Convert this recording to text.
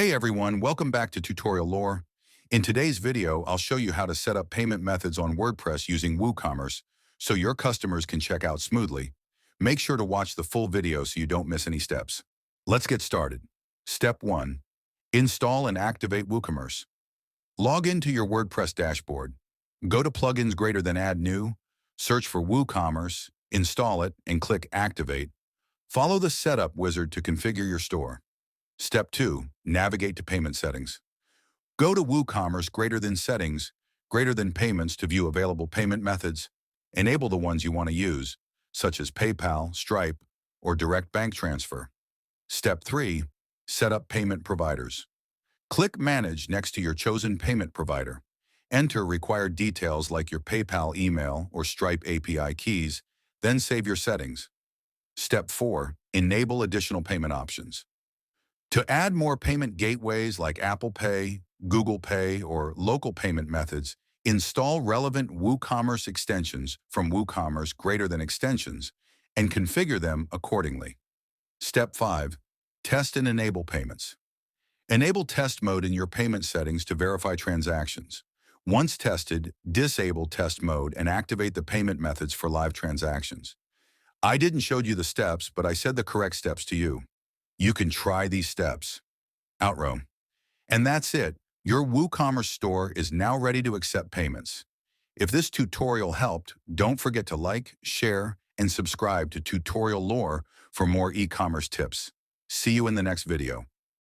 Hey everyone, welcome back to Tutorial Lore. In today's video, I'll show you how to set up payment methods on WordPress using Woocommerce so your customers can check out smoothly. Make sure to watch the full video so you don't miss any steps. Let's get started. Step 1. Install and activate Woocommerce. Log into your WordPress dashboard. Go to Plugins greater than Add New, search for Woocommerce, install it, and click Activate. Follow the setup wizard to configure your store. Step 2. Navigate to payment settings. Go to Woocommerce greater than settings, greater than payments to view available payment methods. Enable the ones you want to use, such as PayPal, Stripe, or direct bank transfer. Step 3. Set up payment providers. Click Manage next to your chosen payment provider. Enter required details like your PayPal email or Stripe API keys, then save your settings. Step 4. Enable additional payment options. To add more payment gateways like Apple Pay, Google Pay, or local payment methods, install relevant WooCommerce extensions from Woocommerce greater than extensions and configure them accordingly. Step 5. Test and enable payments. Enable test mode in your payment settings to verify transactions. Once tested, disable test mode and activate the payment methods for live transactions. I didn't show you the steps, but I said the correct steps to you. You can try these steps. Outro. And that's it. Your WooCommerce store is now ready to accept payments. If this tutorial helped, don't forget to like, share, and subscribe to Tutorial Lore for more e-commerce tips. See you in the next video.